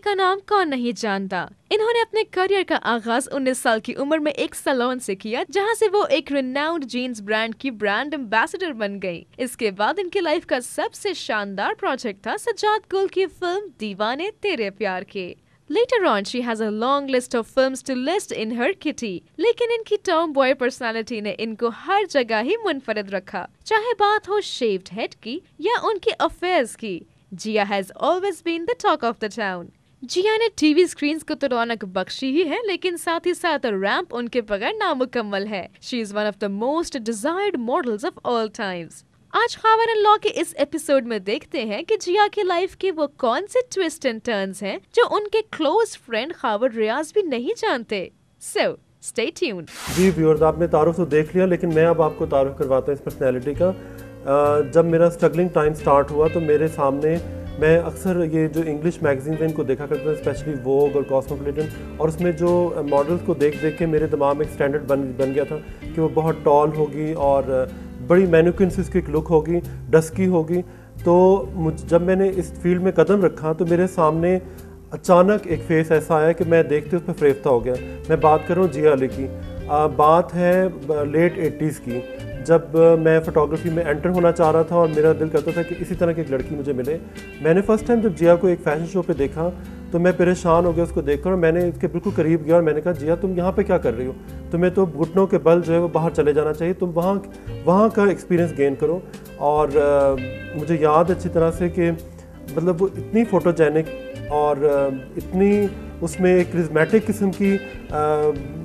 का नाम कौन नहीं जानता। इन्होंने अपने करियर का आगाज 19 साल की उम्र में एक सैलून से किया, जहां से वो एक रिनाउंड जीन्स ब्रांड की ब्रांड एम्बेसडर बन गई। इसके बाद इनकी लाइफ का सबसे शानदार प्रोजेक्ट था सज्जाद गुल की फिल्म दीवाने तेरे प्यार के। Later on, she has a long list of films to list in her kitty. लेकिन इनकी tomboy personality ने इनको हर जगह ही मुनफरद रखा, चाहे बात हो shaved head की या उनके affairs की। जिया has always been the talk of the town. जिया ने टीवी स्क्रीन्स को तो रौनक बख्शी ही है, लेकिन साथ ही साथ रैंप उनके बगैर नामुकम्मल है। She is one of the most desired models of all times. आज खबर एंड लॉ के इस एपिसोड में देखते हैं कि जिया की लाइफ के वो कौन से ट्विस्ट एंड टर्न्स हैं जो उनके क्लोज फ्रेंड खबर रियाज भी नहीं जानते। So, stay tuned. जी व्यूअर्स, आपने तारुफ तो देख लिया, लेकिन मैं अब आपको तारुफ करवाता हूँ इस पर्सनैलिटी का। जब मेरा स्ट्रगलिंग टाइम स्टार्ट हुआ तो मेरे सामने मैं अक्सर ये जो इंग्लिश मैगजीन इनको देखा करता था, स्पेशली वोग और कॉस्मोपॉलिटन, और उसमें जो मॉडल्स को देख देख के मेरे दिमाग में एक स्टैंडर्ड बन गया था कि वो बहुत टॉल होगी और बड़ी मैन्युकिन से उसकी एक लुक होगी, डस्की होगी। तो जब मैंने इस फील्ड में कदम रखा तो मेरे सामने अचानक एक फेस ऐसा आया कि मैं देखते उस पर फरेफ्ता हो गया। मैं बात कर रहा हूँ जिया अली की। बात है लेट 80s की, जब मैं फ़ोटोग्राफी में एंटर होना चाह रहा था और मेरा दिल करता था कि इसी तरह की एक लड़की मुझे मिले। मैंने फ़र्स्ट टाइम जब जिया को एक फ़ैशन शो पे देखा तो मैं परेशान हो गया उसको देखकर, और मैंने इसके बिल्कुल करीब गया और मैंने कहा, जिया तुम यहाँ पे क्या कर रही हो? तुम्हें तो घुटनों के बल जो है वो बाहर चले जाना चाहिए, तुम वहाँ का एक्सपीरियंस गेन करो। और मुझे याद अच्छी तरह से कि मतलब वो इतनी फ़ोटोजेनिक और इतनी उसमें एक क्रिज्मेटिक किस्म की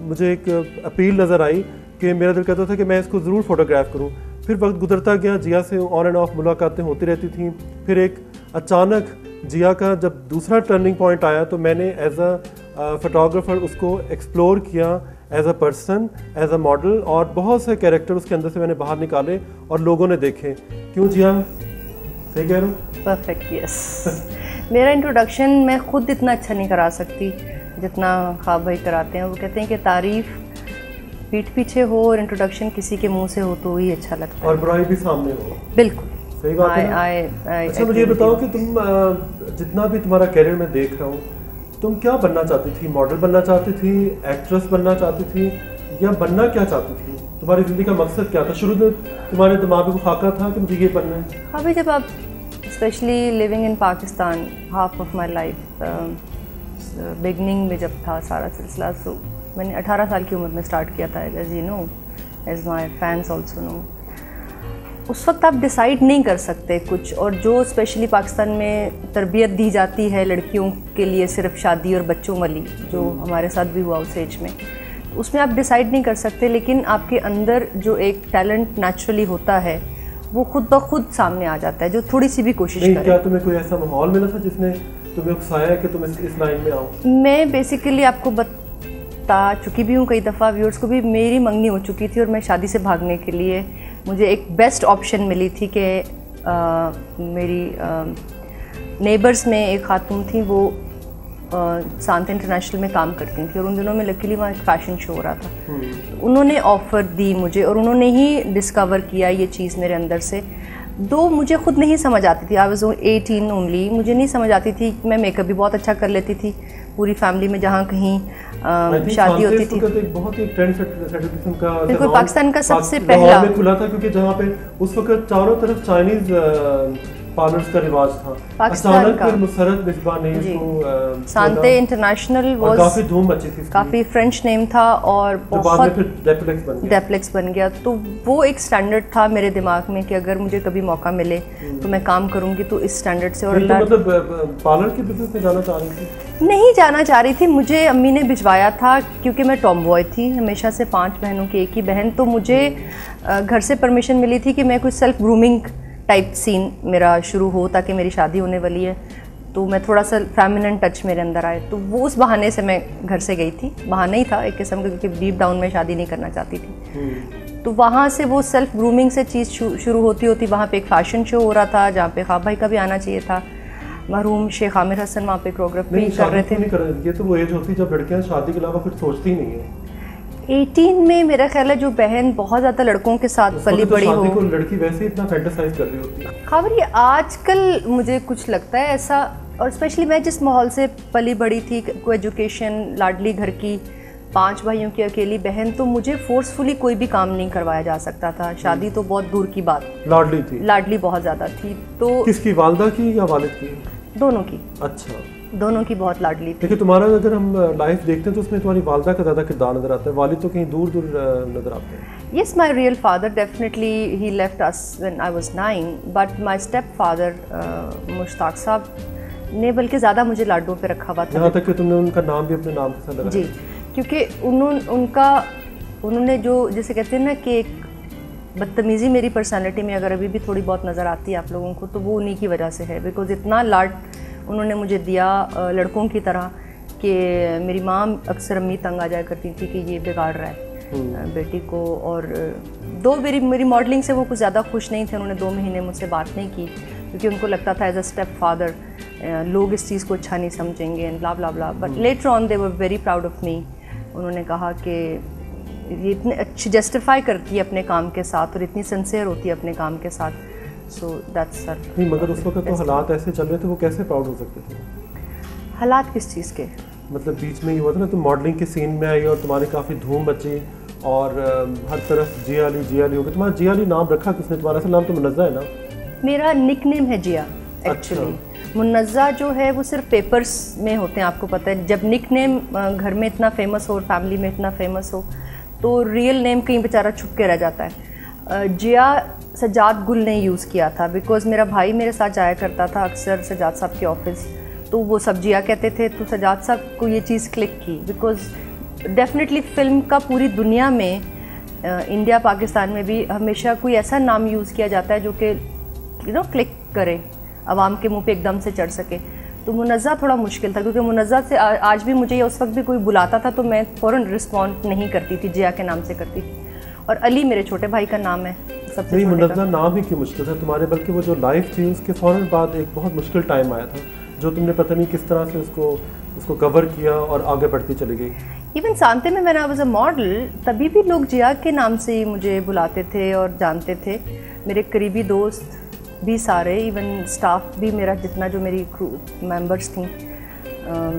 मुझे एक अपील नज़र आई कि मेरा दिल करता था कि मैं इसको ज़रूर फ़ोटोग्राफ करूं। फिर वक्त गुजरता गया, जिया से ऑन एंड ऑफ मुलाकातें होती रहती थीं। फिर एक अचानक जिया का जब दूसरा टर्निंग पॉइंट आया तो मैंने एज अ फ़ोटोग्राफ़र उसको एक्सप्लोर किया, as a person, as a model, और बहुत से कैरेक्टर उसके अंदर से मैंने बाहर निकाले और लोगों ने देखे। क्यों जिया, सही कह रहा हूँ? Perfect, yes. मेरा इंट्रोडक्शन मैं खुद इतना अच्छा नहीं करा सकती जितना ख्वाब भाई कराते हैं। वो कहते हैं कि तारीफ़ पीठ पीछे हो और इंट्रोडक्शन किसी के मुंह से हो तो ही अच्छा लगता है, और बुराई भी सामने हो। बिल्कुल सही बात है। अच्छा मुझे ये बताओ कि तुम जितना भी तुम्हारा कैरियर में देख रहा हूँ, तुम क्या बनना चाहती थी? मॉडल बनना चाहती थी, एक्ट्रेस बनना चाहती थी, या बनना क्या चाहती थी? तुम्हारी ज़िंदगी का मकसद क्या था? शुरू में तुम्हारे दिमाग में खाका था कि मुझे ये बनना है? हाँ भाई, जब आप specially living in Pakistan half of my life, beginning में जब था सारा सिलसिला, तो मैंने 18 साल की उम्र में स्टार्ट किया था, as you know, as my fans also know. उस वक्त आप डिसाइड नहीं कर सकते कुछ, और जो स्पेशली पाकिस्तान में तरबियत दी जाती है लड़कियों के लिए सिर्फ शादी और बच्चों वाली, जो हमारे साथ भी हुआ उस एज में, उसमें आप डिसाइड नहीं कर सकते। लेकिन आपके अंदर जो एक टैलेंट नेचुरली होता है वो खुद ब खुद सामने आ जाता है, जो थोड़ी सी भी कोशिश करे। क्या तुम्हें कोई ऐसा माहौल मिला था जिसने तुम्हें उकसाया कि तुम इस लाइन में आओ? मैं बेसिकली आपको बता चुकी भी हूँ कई दफ़ा, व्यूअर्स को भी, मेरी मंगनी हो चुकी थी और मैं शादी से भागने के लिए मुझे एक बेस्ट ऑप्शन मिली थी कि मेरी नेबर्स में एक खातून थी, वो सांत इंटरनेशनल में काम करती थी, और उन दिनों में लकीली वहाँ एक फ़ैशन शो हो रहा था। तो उन्होंने ऑफ़र दी मुझे, और उन्होंने ही डिस्कवर किया ये चीज़ मेरे अंदर से। दो मुझे खुद नहीं समझ आती थी, आई वाज 18 ओनली, मुझे नहीं समझ आती थी। मैं मेकअप भी बहुत अच्छा कर लेती थी, पूरी फैमिली में जहाँ कहीं शादी होती थी। बहुत ही ट्रेंड सेटर किस्म का बिल्कुल पाकिस्तान का सबसे पहला खुला था, क्योंकि जहाँ पे उस वक्त चारों तरफ चाइनीज पार्लर्स का रिवाज था। पाकिस्तान का मुसरत मिसबा ने इसको सांते इंटरनेशनल वो काफी धूम मची थी, काफी फ्रेंच नेम था और बहुत डेप्लेक्स बन गया। तो वो एक स्टैंडर्ड था मेरे दिमाग में कि अगर मुझे कभी मौका मिले तो मैं काम करूंगी तो इस स्टैंडर्ड से। और मतलब पार्लर के बिजनेस में जाना चाह रही थी? नहीं जाना चाह रही थी, मुझे अम्मी ने भिजवाया था क्योंकि मैं टॉम बॉय थी, हमेशा से 5 बहनों की एक ही बहन। तो मुझे घर से परमिशन मिली थी कि मैं कुछ सेल्फ ग्रूमिंग टाइप सीन मेरा शुरू हो, ताकि मेरी शादी होने वाली है तो मैं थोड़ा सा फेमिनिन टच मेरे अंदर आए। तो वो उस बहाने से मैं घर से गई थी, बहाना ही था एक किस्म का, क्योंकि डीप डाउन में शादी नहीं करना चाहती थी। तो वहाँ से वो सेल्फ ग्रूमिंग से चीज़ शुरू होती होती वहाँ पे एक फ़ैशन शो हो रहा था जहाँ पे ख्वाब भाई का भी आना चाहिए था। मरहूम शेख आमिर हसन वहाँ पे कोरियोग्राफी कर रहे थे। नहीं कर रहे, ये तो वो एज होती है जब लड़कियाँ शादी के अलावा कुछ सोचती ही नहीं है। 18 में मेरा ख्याल है जो बहन बहुत ज़्यादा लड़कों के साथ पली बड़ी हो, लड़की वैसे इतना फैंटेसाइज कर रही होती है। खबर ये आजकल मुझे कुछ लगता है ऐसा और स्पेशली मैं जिस माहौल से पली बड़ी थी, को एजुकेशन, लाडली घर की, 5 भाइयों की अकेली बहन, तो मुझे फोर्सफुली कोई भी काम नहीं करवाया जा सकता था। शादी तो बहुत दूर की बात। लाडली थी? लाडली बहुत ज़्यादा थी। तो किसकी, वालदा की या वालिद की? दोनों की। अच्छा। दोनों की बहुत लाडली थी। देखिए तुम्हारा अगर हम लाइफ देखते हैं तो उसमें तुम्हारी वालदा का ज़्यादा किरदार नजर आता है, वालिद तो कहीं दूर दूर नजर आते हैं। Yes, my real father definitely he left us when I was 9, but my stepfather Mushtaq साहब ने बल्कि ज़्यादा मुझे लाडों पे रखा हुआ था। यहाँ तक कि तुमने उनका नाम भी अपने नाम के साथ लगाया। जी, क्योंकि उन्होंने जो जैसे कहते हैं ना कि एक बदतमीज़ी मेरी पर्सनालिटी में अगर अभी भी थोड़ी बहुत नज़र आती है आप लोगों को, तो वो उन्हीं की वजह से है। बिकॉज इतना लाड उन्होंने मुझे दिया लड़कों की तरह कि मेरी माँ अक्सर अम्मी तंग आ जाया करती थी कि ये बिगाड़ रहा है बेटी को। और मेरी मॉडलिंग से वो कुछ ज़्यादा खुश नहीं थे। उन्होंने 2 महीने मुझसे बात नहीं की क्योंकि उनको लगता था एज अ स्टेप फादर लोग इस चीज़ को अच्छा नहीं समझेंगे and blah blah blah. But later on they were very proud of me. उन्होंने कहा कि ये इतने अच्छी जस्टिफाई करती है अपने काम के साथ और इतनी सिंसियर होती है अपने काम के साथ। So that's sir. नहीं, मगर उस वक्त तो हालात ऐसे चल रहे थे, वो कैसे प्राउड हो सकते थे? हालात किस चीज़ के? मतलब बीच में ये हुआ था ना, तुम मॉडलिंग के सीन में आई और तुम्हारी काफ़ी धूम मची और हर तरफ जिया अली हो गई। तुम्हारा जिया अली नाम रखा किसने? तुम्हारा असल नाम तो मुनज़्ज़ा है ना? मेरा निकनेम है जिया एक्चुअली। मुनज़्ज़ा जो है वो सिर्फ पेपर्स में होते हैं, आपको पता है। जब निकनेम घर में इतना फेमस हो और फैमिली में इतना फेमस हो तो रियल नेम कहीं बेचारा छुप के रह जाता है। जिया सजाद गुल ने यूज़ किया था बिकॉज़ मेरा भाई मेरे साथ जाया करता था अक्सर सजाद साहब के ऑफिस, तो वो सब जिया कहते थे। तो सजाद साहब को ये चीज़ क्लिक की बिकॉज़ डेफिनेटली फ़िल्म का पूरी दुनिया में इंडिया पाकिस्तान में भी हमेशा कोई ऐसा नाम यूज़ किया जाता है जो कि क्लिक करे, आवाम के मुंह पे एकदम से चढ़ सके। तो मुनज़्ज़ा थोड़ा मुश्किल था क्योंकि मुनज़्ज़ा से आज भी मुझे उस वक्त भी कोई बुलाता था तो मैं फ़ौरन रिस्पॉन्ड नहीं करती थी, जिया के नाम से करती थी। और अली मेरे छोटे भाई का नाम है सबसे। नहीं, मुनज़्ज़ा नाम ही क्यों मुश्किल था तुम्हारे, बल्कि वो जो लाइफ थी उसके फ़ौरन बाद एक बहुत मुश्किल टाइम आया था जो तुमने पता नहीं किस तरह से उसको कवर किया और आगे बढ़ती चली गई। इवन सांते में मैंने वाज अ मॉडल, तभी भी लोग जिया के नाम से ही मुझे बुलाते थे और जानते थे। मेरे करीबी दोस्त भी सारे, इवन स्टाफ भी मेरा जितना जो मेरी क्रू मेंबर्स थी,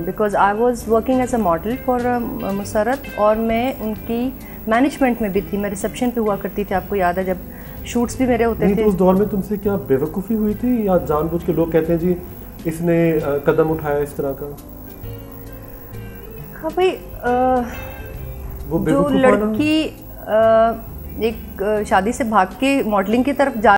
because I was working as a model for Musarrat और मैं उनकी मैनेजमेंट में भी थी। मैं रिसेप्शन पे हुआ करती थी, आपको याद है जब शूट्स भी मेरे होते थे। तो उस दौर में तुमसे क्या बेवकूफ़ी हुई थी या जानबूझ के लोग कहते हैं जी इसने कदम उठाया इस तरह का? हाँ भाई, वो जो लड़की एक शादी से भाग के मॉडलिंग की तरफ जा